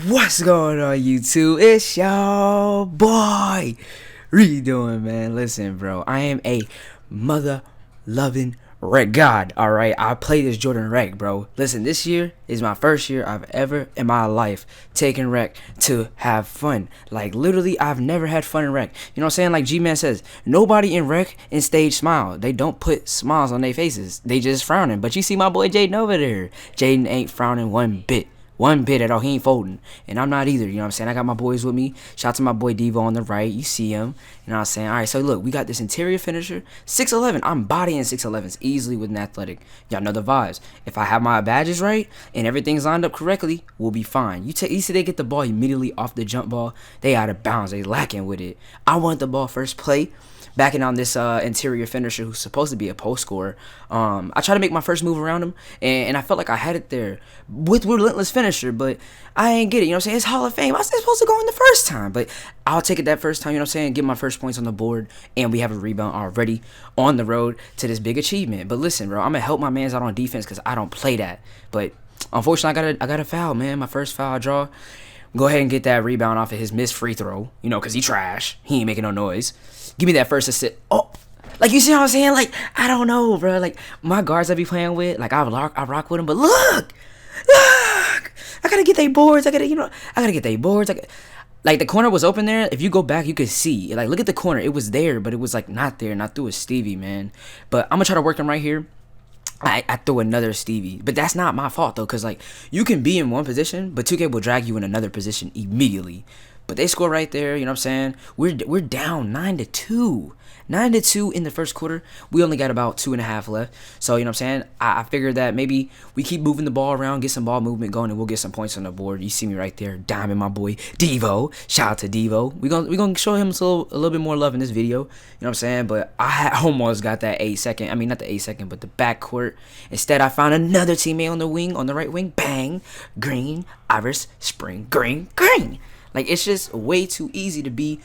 What's going on, YouTube? It's your boy. What you doing, man? Listen, bro. I am a mother loving rec god. All right, I play this Jordan rec, bro. Listen, this year is my first year I've ever in my life taken rec to have fun. Like literally, I've never had fun in rec. You know what I'm saying? Like G-Man says, nobody in rec in stage smile. They don't put smiles on their faces. They just frowning. But you see my boy Jaden over there. Jaden ain't frowning one bit. One bit at all. He ain't folding. And I'm not either. You know what I'm saying? I got my boys with me. Shout out to my boy Devo on the right. You see him. You know what I'm saying? Alright, so look, we got this interior finisher. 6'11". I'm bodying 6'11s easily with an athletic. Y'all know the vibes. If I have my badges right and everything's lined up correctly, we'll be fine. You see they get the ball immediately off the jump ball. They out of bounds. They lacking with it. I want the ball first play. Backing on this interior finisher who's supposed to be a post scorer. I tried to make my first move around him, and I felt like I had it there with relentless finisher, but I ain't get it. You know what I'm saying? It's Hall of Fame. I was supposed to go in the first time, but I'll take it that first time. You know what I'm saying? Get my first points on the board, and we have a rebound already on the road to this big achievement. But listen, bro, I'm gonna help my mans out on defense because I don't play that. But unfortunately, I got a foul, man. My first foul draw. Go ahead and get that rebound off of his missed free throw, you know, because he trash. He ain't making no noise. Give me that first assist. Oh, like, you see what I'm saying? Like, I don't know, bro. Like, my guards I be playing with, like, I rock with them. But look. I got to get they boards. I got to get they boards. Like, the corner was open there. If you go back, you could see. Like, look at the corner. It was there, but it was, like, not there. And I threw a Stevie, man. But I'm going to try to work him right here. I threw another Stevie, but that's not my fault though, cause like you can be in one position, but 2K will drag you in another position immediately. But they score right there, you know what I'm saying? We're down 9-2. 9-2 in the first quarter. We only got about 2.5 left. So, you know what I'm saying? I figured that maybe we keep moving the ball around, get some ball movement going, and we'll get some points on the board. You see me right there, diming my boy Devo. Shout out to Devo. We gonna show him a little bit more love in this video. You know what I'm saying? But I almost got that 8-second. I mean, not the 8-second, but the backcourt. Instead, I found another teammate on the right wing. Bang, green, iris, spring, green. Like, it's just way too easy to be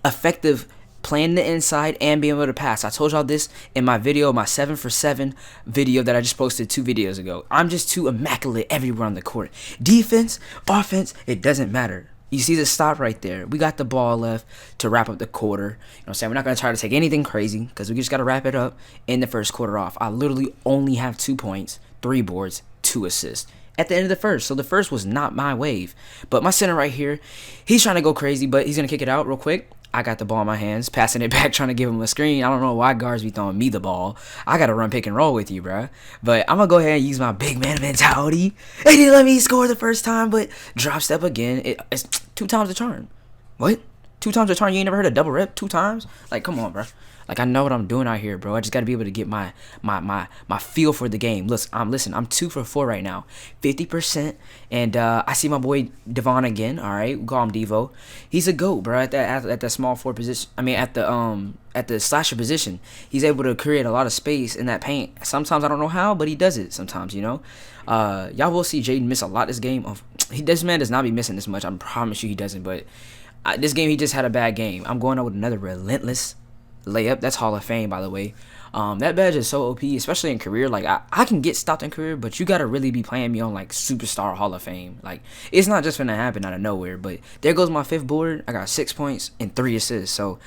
effective playing the inside and being able to pass. I told y'all this in my video, my 7 for 7 video that I just posted 2 videos ago. I'm just too immaculate everywhere on the court. Defense, offense, it doesn't matter. You see the stop right there. We got the ball left to wrap up the quarter. You know what I'm saying? We're not going to try to take anything crazy because we just got to wrap it up in the first quarter off. I literally only have 2 points, 3 boards, 2 assists at the end of the first. So the first was not my wave. But my center right here, he's trying to go crazy, but he's going to kick it out real quick. I got the ball in my hands, passing it back, trying to give him a screen. I don't know why guards be throwing me the ball. I got to run pick and roll with you, bro. But I'm going to go ahead and use my big man mentality. They didn't let me score the first time, but drop step again. It's 2 times the charm. What? 2 times the charm? You ain't never heard of double rep 2 times? Like, come on, bro. Like, I know what I'm doing out here, bro. I just got to be able to get my feel for the game. Listen, I'm 2 for 4 right now. 50%. And I see my boy Devon again. All right. We call him Devo. He's a GOAT, bro, at that small 4 position. I mean, at the slasher position. He's able to create a lot of space in that paint. Sometimes I don't know how, but he does it sometimes, you know. Y'all will see Jaden miss a lot this game. This man does not be missing this much. I promise you he doesn't. But this game, he just had a bad game. I'm going out with another relentless layup. That's Hall of Fame, by the way. That badge is so OP, especially in career. Like, I can get stopped in career, but you gotta really be playing me on like superstar Hall of Fame. Like, it's not just gonna happen out of nowhere. But there goes my 5th board. I got 6 points and 3 assists. So,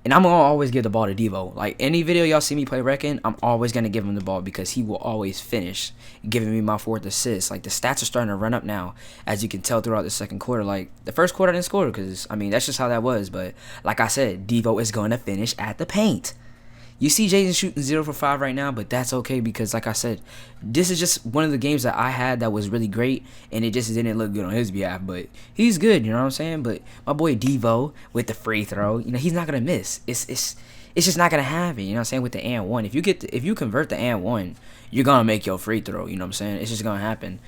and I'm gonna always give the ball to Devo. Like, any video y'all see me play Reckon, I'm always gonna give him the ball because he will always finish, giving me my 4th assist. Like, the stats are starting to run up now, as you can tell throughout the second quarter. Like, the first quarter I didn't score because, I mean, that's just how that was. But like I said, Devo is gonna finish at the paint. You see Jaden shooting 0 for 5 right now, but that's okay because, like I said, this is just one of the games that I had that was really great, and it just didn't look good on his behalf. But he's good, you know what I'm saying? But my boy Devo with the free throw, you know, he's not gonna miss. It's just not gonna happen, you know what I'm saying? With the and one, if you convert the and one, you're gonna make your free throw. You know what I'm saying? It's just gonna happen.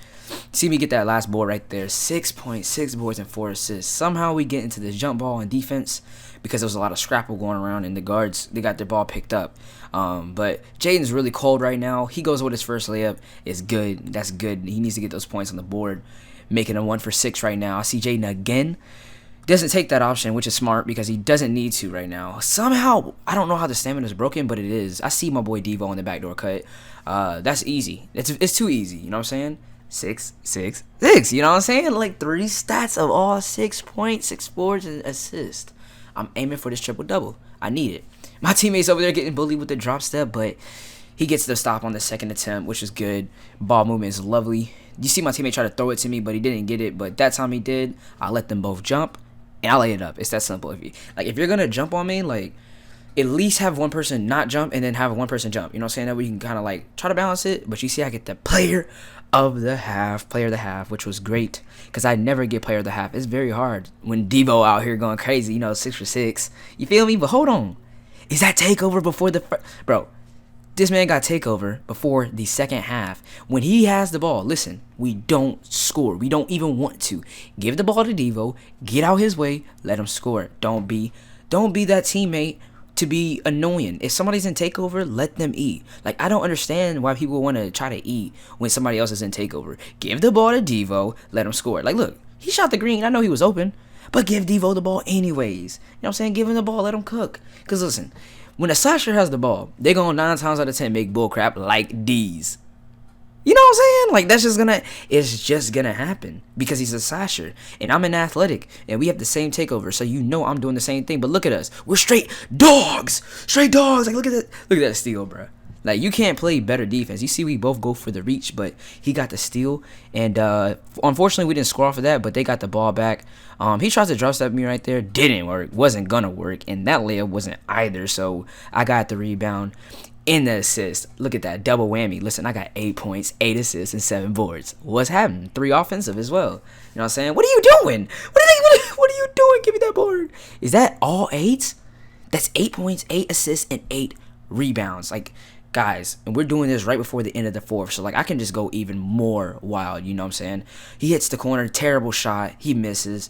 See me get that last board right there. 6 boards and 4 assists. Somehow we get into this jump ball and defense because there was a lot of scrapple going around and the guards, they got their ball picked up. But Jaden's really cold right now. He goes with his first layup. It's good. That's good. He needs to get those points on the board. Making a 1 for 6 right now. I see Jaden again. Doesn't take that option, which is smart because he doesn't need to right now. Somehow, I don't know how the stamina is broken, but it is. I see my boy Devo on the backdoor cut. That's easy. It's too easy. You know what I'm saying? 6. You know what I'm saying? Like 3 stats of all 6 points, 6 boards, and assists. I'm aiming for this triple double. I need it. My teammates over there getting bullied with the drop step, but he gets the stop on the second attempt, which is good. Ball movement is lovely. You see my teammate try to throw it to me, but he didn't get it. But that time he did. I let them both jump, and I lay it up. It's that simple. If you're gonna jump on me, like, at least have one person not jump and then have one person jump. You know what I'm saying? That we can kind of like try to balance it. But you see, I get the player of the half, which was great because I never get player of the half. It's very hard when Devo out here going crazy, 6 for 6. You feel me? But hold on. Is that takeover before the bro? This man got takeover before the second half. When he has the ball, listen, we don't score. We don't even want to. Give the ball to Devo. Get out his way. Let him score. Don't be that teammate to be annoying. If somebody's in takeover, let them eat. Like, I don't understand why people want to try to eat when somebody else is in takeover. Give the ball to Devo, let him score. Like, look, he shot the green. I know he was open, but give Devo the ball anyways. You know what I'm saying? Give him the ball, let him cook. Because listen, when a slasher has the ball, they going 9 times out of 10 make bull crap like D's. You know what I'm saying? Like, it's just gonna happen because he's a slasher and I'm an athletic and we have the same takeover. So I'm doing the same thing. But look at us. We're straight dogs. Like, look at that steal, bro. Like, you can't play better defense. You see, we both go for the reach, but he got the steal. And unfortunately, we didn't score off of that, but they got the ball back. He tries to drop step me right there. Didn't work. Wasn't gonna work. And that layup wasn't either. So I got the rebound. In the assist, look at that double whammy. Listen, I got 8 points, 8 assists, and 7 boards. What's happening? 3 offensive as well. You know what I'm saying? What are you doing? What are you doing? Give me that board. Is that all 8s? That's 8 points, 8 assists, and 8 rebounds. Like, guys, and we're doing this right before the end of the fourth. So, like, I can just go even more wild. You know what I'm saying? He hits the corner, terrible shot. He misses.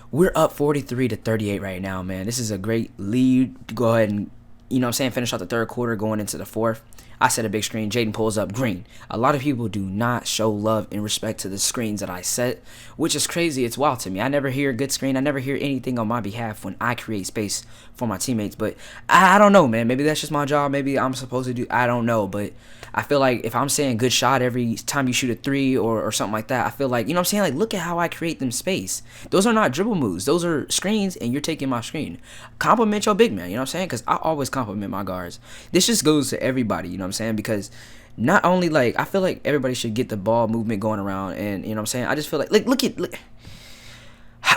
We're up 43-38 right now, man. This is a great lead to go ahead and finish out the third quarter going into the fourth. I set a big screen. Jaden pulls up green. A lot of people do not show love in respect to the screens that I set, which is crazy. It's wild to me. I never hear a good screen. I never hear anything on my behalf when I create space for my teammates. But I don't know, man. Maybe that's just my job. Maybe I'm supposed to do. I don't know. But I feel like if I'm saying good shot every time you shoot a 3 or something like that, I feel like, like, look at how I create them space. Those are not dribble moves. Those are screens, and you're taking my screen. Compliment your big man, you know what I'm saying? Because I always compliment my guards. This just goes to everybody, you know what I'm saying? Because not only, like, I feel like everybody should get the ball movement going around, and, you know what I'm saying? I just feel like look.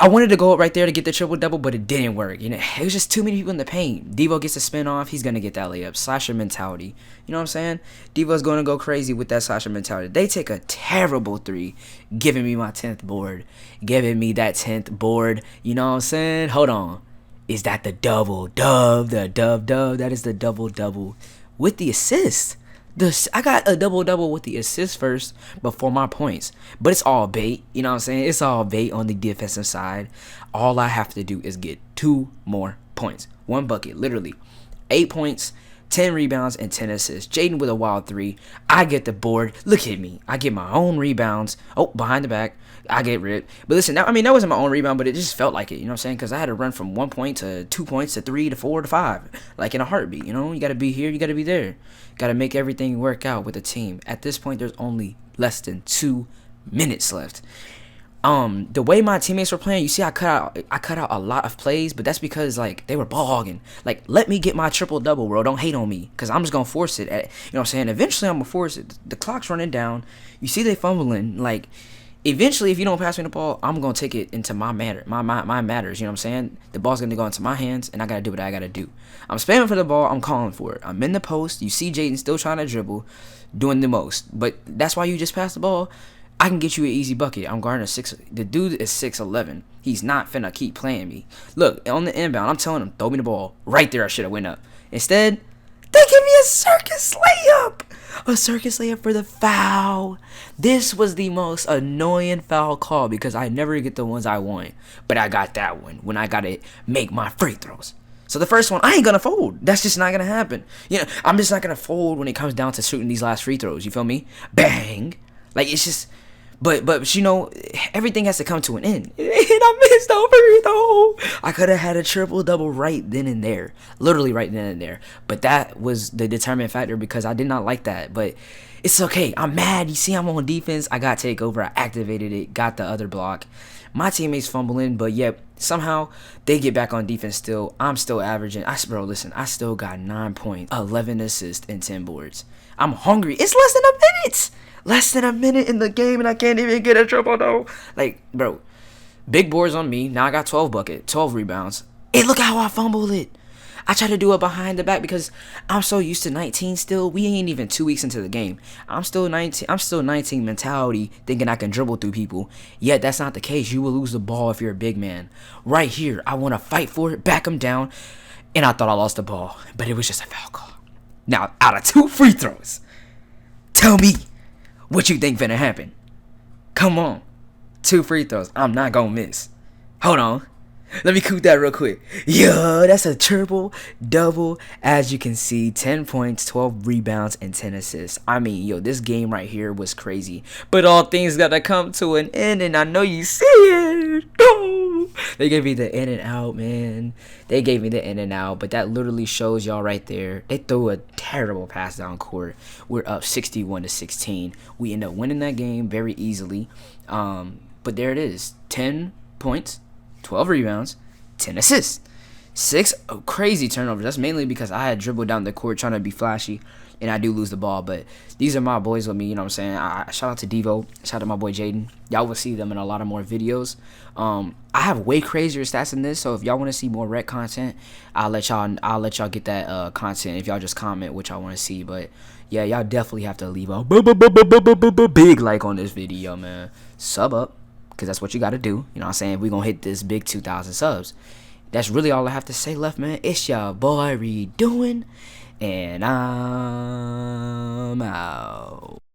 I wanted to go up right there to get the triple-double, but it didn't work. It was just too many people in the paint. Devo gets a spin off. He's going to get that layup. Slasher mentality. You know what I'm saying? Devo's going to go crazy with that slasher mentality. They take a terrible 3, giving me my 10th board. Giving me that 10th board. You know what I'm saying? Hold on. Is that the double-dub? The dub-dub? That is the double-double with the assist. I got a double-double with the assist first before my points. But it's all bait. You know what I'm saying? It's all bait on the defensive side. All I have to do is get 2 more points. 1 bucket, literally. 8 points, 10 rebounds, and 10 assists. Jaden with a wild 3. I get the board. Look at me. I get my own rebounds. Oh, behind the back. I get ripped. But listen, that wasn't my own rebound, but it just felt like it. You know what I'm saying? Because I had to run from 1 point to 2 points to 3 to 4 to 5. Like in a heartbeat, You got to be here. You got to be there. Got to make everything work out with the team. At this point, there's only less than 2 minutes left. The way my teammates were playing, you see, I cut out a lot of plays, but that's because, like, they were ball hogging. Like, let me get my triple-double, bro. Don't hate on me, because I'm just going to force it. You know what I'm saying? Eventually, I'm going to force it. The clock's running down. You see they fumbling. Like, eventually, if you don't pass me the ball, I'm going to take it into my matters. You know what I'm saying? The ball's going to go into my hands, and I got to do what I got to do. I'm spamming for the ball. I'm calling for it. I'm in the post. You see Jaden still trying to dribble, doing the most. But that's why you just pass the ball. I can get you an easy bucket. I'm guarding a 6. The dude is 6'11". He's not finna keep playing me. Look, on the inbound, I'm telling him, throw me the ball. Right there, I should have went up. Instead, they give me a circus layup. A circus layup for the foul. This was the most annoying foul call because I never get the ones I want. But I got that one when I got to make my free throws. So the first one, I ain't going to fold. That's just not going to happen. I'm just not going to fold when it comes down to shooting these last free throws. You feel me? Bang. Like, it's just... But everything has to come to an end. And I missed over though. I could have had a triple-double right then and there. Literally right then and there. But that was the determining factor because I did not like that. But It's okay. I'm mad. You see, I'm on defense. I got takeover. I activated it. Got the other block. My teammates fumbling, but yet somehow they get back on defense still. I'm still averaging. Bro, listen, I still got 9 points, 11 assists, and 10 boards. I'm hungry. It's less than a minute. Less than a minute in the game, and I can't even get a triple, though. Like, bro, big boards on me. Now I got 12 rebounds. Hey, look how I fumbled it. I try to do it behind the back because I'm so used to 19 still. We ain't even 2 weeks into the game. I'm still 19 mentality thinking I can dribble through people. Yet that's not the case. You will lose the ball if you're a big man. Right here, I want to fight for it, back him down, and I thought I lost the ball, but it was just a foul call. Now, out of 2 free throws, tell me what you think finna happen. Come on. 2 free throws. I'm not gonna miss. Hold on. Let me cook that real quick. Yo, that's a triple double. As you can see, 10 points, 12 rebounds, and 10 assists. I mean, yo, this game right here was crazy. But all things gotta come to an end, and I know you see it. Oh, they gave me the in and out, man. They gave me the in and out, but that literally shows y'all right there. They threw a terrible pass down court. We're up 61-16. We end up winning that game very easily. But there it is. 10 points. 12 rebounds, 10 assists, 6 crazy turnovers. That's mainly because I had dribbled down the court trying to be flashy, and I do lose the ball. But these are my boys with me, you know what I'm saying? Shout out to Devo, shout out to my boy Jaden. Y'all will see them in a lot of more videos. I have way crazier stats than this, so if y'all want to see more rec content, I'll let y'all get that content if y'all just comment what y'all want to see. But yeah, y'all definitely have to leave a big like on this video, man. Sub up, because that's what you got to do. You know what I'm saying? We're going to hit this big 2,000 subs. That's really all I have to say left, man. It's your boy Redoing, and I'm out.